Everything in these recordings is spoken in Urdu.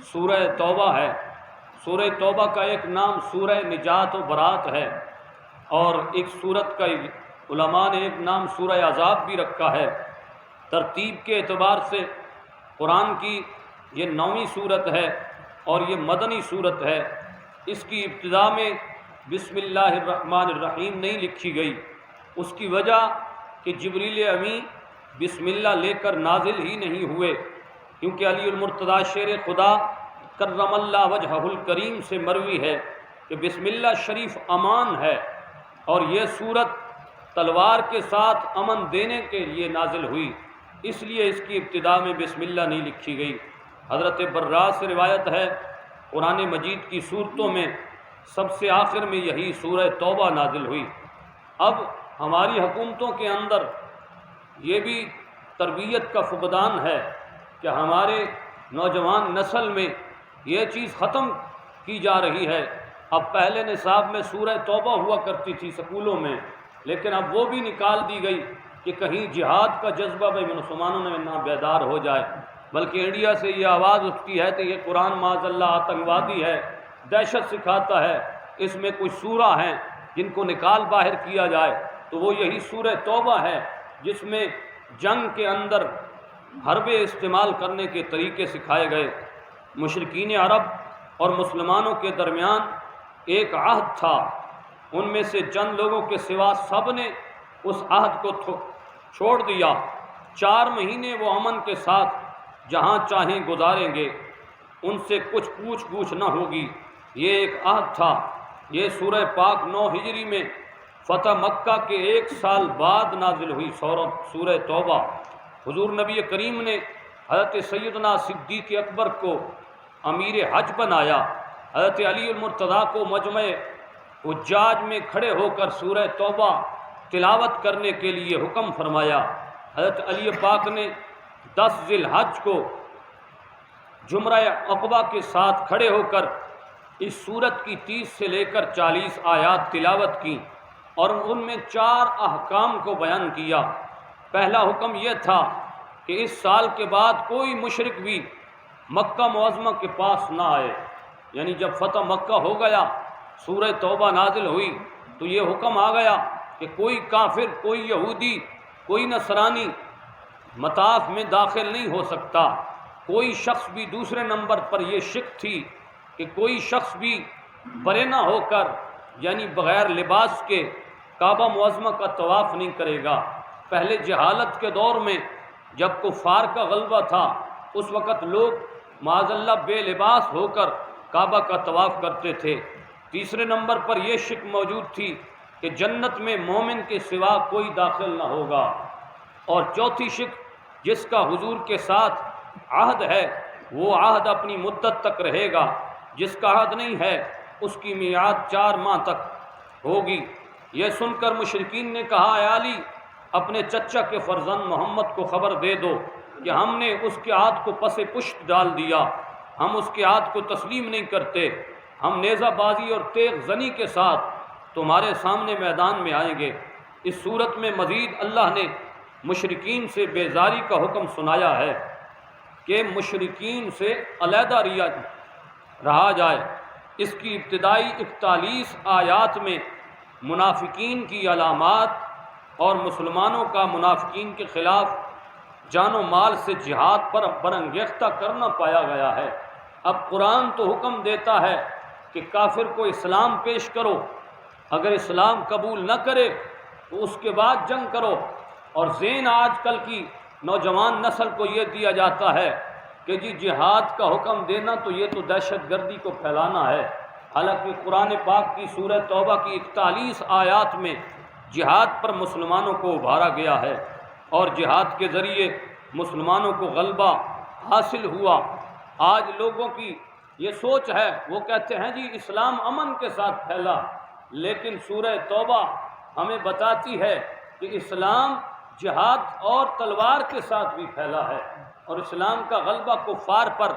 سورہ توبہ ہے۔ سورہ توبہ کا ایک نام سورہ نجات و برات ہے، اور ایک سورت کا علماء نے ایک نام سورہ عذاب بھی رکھا ہے۔ ترتیب کے اعتبار سے قرآن کی یہ 9ویں سورت ہے اور یہ مدنی سورت ہے۔ اس کی ابتدا میں بسم اللہ الرحمن الرحیم نہیں لکھی گئی، اس کی وجہ کہ جبریل امین بسم اللہ لے کر نازل ہی نہیں ہوئے، کیونکہ علی المرتضیٰ شیر خدا کرم اللہ وجہہ الکریم سے مروی ہے کہ بسم اللہ شریف امان ہے، اور یہ سورت تلوار کے ساتھ امن دینے کے لیے نازل ہوئی، اس لیے اس کی ابتدا میں بسم اللہ نہیں لکھی گئی۔ حضرت برا سے روایت ہے قرآن مجید کی صورتوں میں سب سے آخر میں یہی سورہ توبہ نازل ہوئی۔ اب ہماری حکومتوں کے اندر یہ بھی تربیت کا فقدان ہے کہ ہمارے نوجوان نسل میں یہ چیز ختم کی جا رہی ہے۔ اب پہلے نصاب میں سورہ توبہ ہوا کرتی تھی سکولوں میں، لیکن اب وہ بھی نکال دی گئی کہ کہیں جہاد کا جذبہ بھی مسلمانوں میں نہ بیدار ہو جائے، بلکہ انڈیا سے یہ آواز اٹھتی ہے کہ یہ قرآن معاذ اللہ آتنکوادی ہے، دہشت سکھاتا ہے، اس میں کچھ سورہ ہیں جن کو نکال باہر کیا جائے، تو وہ یہی سورہ توبہ ہے جس میں جنگ کے اندر حربے استعمال کرنے کے طریقے سکھائے گئے۔ مشرکین عرب اور مسلمانوں کے درمیان ایک عہد تھا، ان میں سے چند لوگوں کے سوا سب نے اس عہد کو چھوڑ دیا۔ 4 مہینے وہ امن کے ساتھ جہاں چاہیں گزاریں گے، ان سے کچھ پوچھ گچھ نہ ہوگی، یہ ایک عہد تھا۔ یہ سورہ پاک 9 ہجری میں فتح مکہ کے 1 سال بعد نازل ہوئی سورہ توبہ۔ حضور نبی کریم نے حضرت سیدنا صدیق اکبر کو امیر حج بنایا، حضرت علی المرتضیٰ کو مجمع حجاج میں کھڑے ہو کر سورہ توبہ تلاوت کرنے کے لیے حکم فرمایا۔ حضرت علی پاک نے 10 ذی الحج کو جمرہ عقبہ کے ساتھ کھڑے ہو کر اس سورت کی 30 سے لے کر 40 آیات تلاوت کی، اور ان میں 4 احکام کو بیان کیا۔ پہلا حکم یہ تھا کہ اس سال کے بعد کوئی مشرک بھی مکہ معظمہ کے پاس نہ آئے، یعنی جب فتح مکہ ہو گیا، سورہ توبہ نازل ہوئی، تو یہ حکم آ گیا کہ کوئی کافر، کوئی یہودی، کوئی نصرانی مطاف میں داخل نہیں ہو سکتا۔ کوئی شخص بھی، دوسرے نمبر پر یہ شک تھی کہ کوئی شخص بھی برے نہ ہو کر، یعنی بغیر لباس کے کعبہ معظمہ کا طواف نہیں کرے گا۔ پہلے جہالت کے دور میں جب کفار کا غلبہ تھا، اس وقت لوگ معاذ اللہ بے لباس ہو کر کعبہ کا طواف کرتے تھے۔ تیسرے نمبر پر یہ شک موجود تھی کہ جنت میں مومن کے سوا کوئی داخل نہ ہوگا، اور چوتھی شک جس کا حضور کے ساتھ عہد ہے وہ عہد اپنی مدت تک رہے گا، جس کا عہد نہیں ہے اس کی میعاد 4 ماہ تک ہوگی۔ یہ سن کر مشرکین نے کہا، اے علی، اپنے چچا کے فرزند محمد کو خبر دے دو کہ ہم نے اس کے عہد کو پس پشت ڈال دیا، ہم اس کے عہد کو تسلیم نہیں کرتے، ہم نیزہ بازی اور تیغ زنی کے ساتھ تمہارے سامنے میدان میں آئیں گے۔ اس صورت میں مزید اللہ نے مشرکین سے بیزاری کا حکم سنایا ہے کہ مشرکین سے علیحدہ رہا جائے۔ اس کی ابتدائی 41 آیات میں منافقین کی علامات اور مسلمانوں کا منافقین کے خلاف جان و مال سے جہاد پر برانگیختہ کرنا پایا گیا ہے۔ اب قرآن تو حکم دیتا ہے کہ کافر کو اسلام پیش کرو، اگر اسلام قبول نہ کرے تو اس کے بعد جنگ کرو، اور ذہن آج کل کی نوجوان نسل کو یہ دیا جاتا ہے کہ جی جہاد کا حکم دینا تو یہ تو دہشت گردی کو پھیلانا ہے، حالانکہ قرآن پاک کی سورہ توبہ کی 41 آیات میں جہاد پر مسلمانوں کو ابھارا گیا ہے، اور جہاد کے ذریعے مسلمانوں کو غلبہ حاصل ہوا۔ آج لوگوں کی یہ سوچ ہے، وہ کہتے ہیں جی اسلام امن کے ساتھ پھیلا، لیکن سورہ توبہ ہمیں بتاتی ہے کہ اسلام جہاد اور تلوار کے ساتھ بھی پھیلا ہے، اور اسلام کا غلبہ کفار پر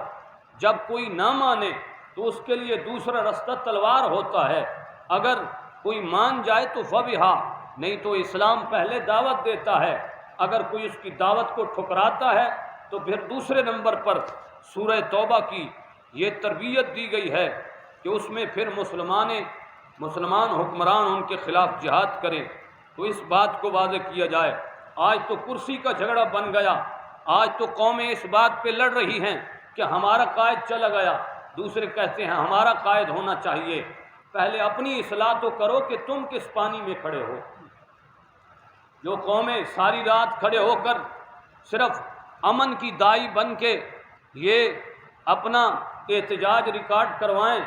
جب کوئی نہ مانے تو اس کے لیے دوسرا رستہ تلوار ہوتا ہے۔ اگر کوئی مان جائے تو فبہا، نہیں تو اسلام پہلے دعوت دیتا ہے، اگر کوئی اس کی دعوت کو ٹھکراتا ہے تو پھر دوسرے نمبر پر سورہ توبہ کی یہ تربیت دی گئی ہے کہ اس میں پھر مسلمان حکمران ان کے خلاف جہاد کریں، تو اس بات کو واضح کیا جائے۔ آج تو کرسی کا جھگڑا بن گیا، آج تو قومیں اس بات پہ لڑ رہی ہیں کہ ہمارا قائد چلا گیا، دوسرے کہتے ہیں ہمارا قائد ہونا چاہیے۔ پہلے اپنی اصلاح تو کرو کہ تم کس پانی میں کھڑے ہو۔ جو قومیں ساری رات کھڑے ہو کر صرف امن کی دائی بن کے یہ اپنا احتجاج ریکارڈ کروائیں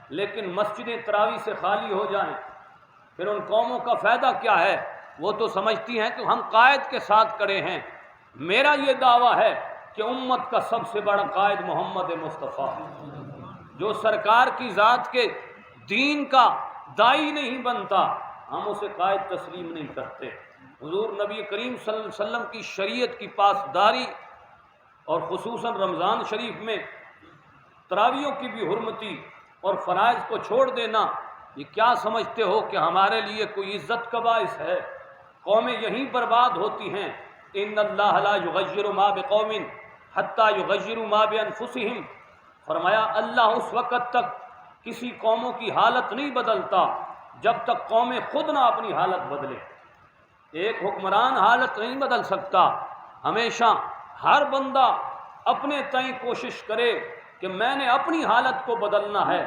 لیکن مسجدیں تراویح سے خالی ہو جائیں، پھر ان قوموں کا فائدہ کیا ہے؟ وہ تو سمجھتی ہیں کہ ہم قائد کے ساتھ کھڑے ہیں۔ میرا یہ دعویٰ ہے کہ امت کا سب سے بڑا قائد محمد مصطفیٰ، جو سرکار کی ذات کے دین کا دائی نہیں بنتا، ہم اسے قائد تسلیم نہیں کرتے۔ حضور نبی کریم صلی اللہ علیہ وسلم کی شریعت کی پاسداری اور خصوصاً رمضان شریف میں تراویحوں کی بھی حرمتی اور فرائض کو چھوڑ دینا، یہ کیا سمجھتے ہو کہ ہمارے لیے کوئی عزت کا باعث ہے؟ قومیں یہیں برباد ہوتی ہیں۔ ان اللہ لا یغیر ما بقوم حتی یغیروا ما بانفسہم، فرمایا اللہ اس وقت تک کسی قوموں کی حالت نہیں بدلتا جب تک قومیں خود نہ اپنی حالت بدلیں۔ ایک حکمران حالت نہیں بدل سکتا، ہمیشہ ہر بندہ اپنے تئیں کوشش کرے کہ میں نے اپنی حالت کو بدلنا ہے۔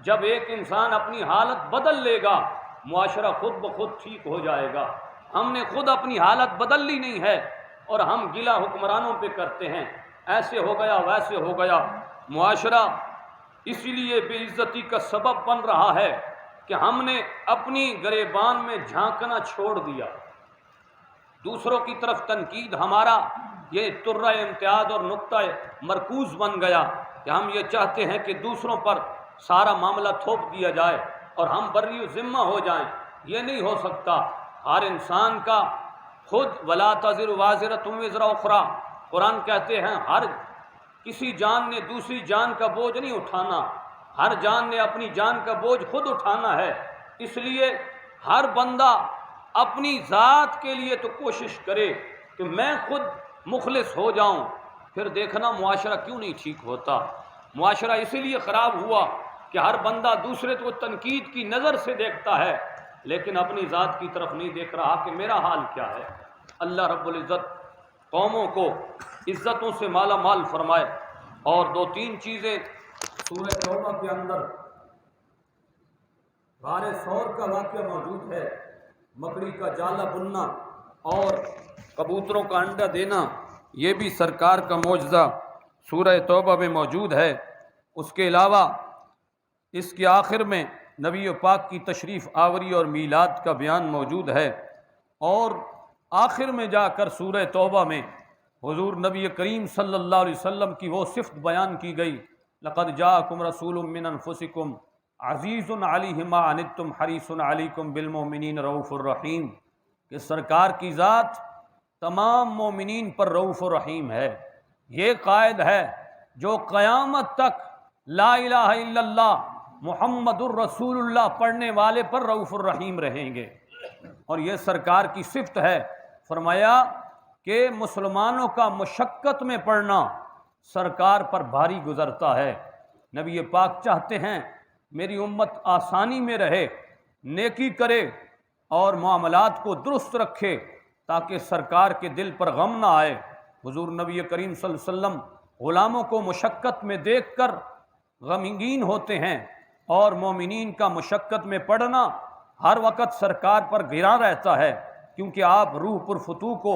جب ایک انسان اپنی حالت بدل لے گا معاشرہ خود بخود ٹھیک ہو جائے گا۔ ہم نے خود اپنی حالت بدل لی نہیں ہے اور ہم گلہ حکمرانوں پہ کرتے ہیں، ایسے ہو گیا ویسے ہو گیا۔ معاشرہ اسی لیے بے عزتی کا سبب بن رہا ہے کہ ہم نے اپنی گریبان میں جھانکنا چھوڑ دیا۔ دوسروں کی طرف تنقید ہمارا یہ ترہ امتیاز اور نقطہ مرکوز بن گیا کہ ہم یہ چاہتے ہیں کہ دوسروں پر سارا معاملہ تھوپ دیا جائے اور ہم بری ذمہ ہو جائیں۔ یہ نہیں ہو سکتا۔ ہر انسان کا خود ولا تزر وازرۃ وزر اخری، قرآن کہتے ہیں ہر کسی جان نے دوسری جان کا بوجھ نہیں اٹھانا، ہر جان نے اپنی جان کا بوجھ خود اٹھانا ہے۔ اس لیے ہر بندہ اپنی ذات کے لیے تو کوشش کرے کہ میں خود مخلص ہو جاؤں، پھر دیکھنا معاشرہ کیوں نہیں ٹھیک ہوتا۔ معاشرہ اسی لیے خراب ہوا کہ ہر بندہ دوسرے کو تنقید کی نظر سے دیکھتا ہے لیکن اپنی ذات کی طرف نہیں دیکھ رہا کہ میرا حال کیا ہے۔ اللہ رب العزت قوموں کو عزتوں سے مالا مال فرمائے۔ اور دو تین چیزیں سورہ توبہ کے اندر غار ثور کا واقعہ موجود ہے، مکڑی کا جالا بننا اور کبوتروں کا انڈا دینا، یہ بھی سرکار کا معجزہ سورہ توبہ میں موجود ہے۔ اس کے علاوہ اس کے آخر میں نبی پاک کی تشریف آوری اور میلاد کا بیان موجود ہے، اور آخر میں جا کر سورہ توبہ میں حضور نبی کریم صلی اللہ علیہ وسلم کی وہ صفت بیان کی گئی، لقد جاءکم رسول من انفسکم عزیز علیہ ما عنتم حریص علیکم بالمؤمنین رؤوف الرحیم، کہ سرکار کی ذات تمام مومنین پر رؤوف الرحیم ہے۔ یہ قائد ہے جو قیامت تک لا الہ الا اللہ محمد الرسول اللہ پڑھنے والے پر رؤوف الرحیم رہیں گے، اور یہ سرکار کی صفت ہے۔ فرمایا کہ مسلمانوں کا مشقت میں پڑھنا سرکار پر بھاری گزرتا ہے۔ نبی پاک چاہتے ہیں میری امت آسانی میں رہے، نیکی کرے اور معاملات کو درست رکھے تاکہ سرکار کے دل پر غم نہ آئے۔ حضور نبی کریم صلی اللہ علیہ وسلم غلاموں کو مشقت میں دیکھ کر غمگین ہوتے ہیں، اور مومنین کا مشقت میں پڑھنا ہر وقت سرکار پر گرا رہتا ہے، کیونکہ آپ روح پرفتوح کو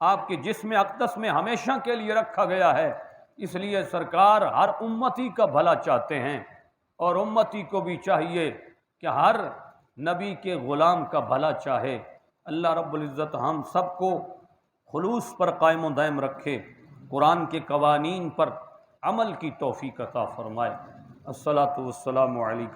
آپ کے جسم اقدس میں ہمیشہ کے لیے رکھا گیا ہے۔ اس لیے سرکار ہر امتی کا بھلا چاہتے ہیں، اور امتی کو بھی چاہیے کہ ہر نبی کے غلام کا بھلا چاہے۔ اللہ رب العزت ہم سب کو خلوص پر قائم و دائم رکھے، قرآن کے قوانین پر عمل کی توفیق عطا فرمائے۔ الصلاۃ والسلام علیکم۔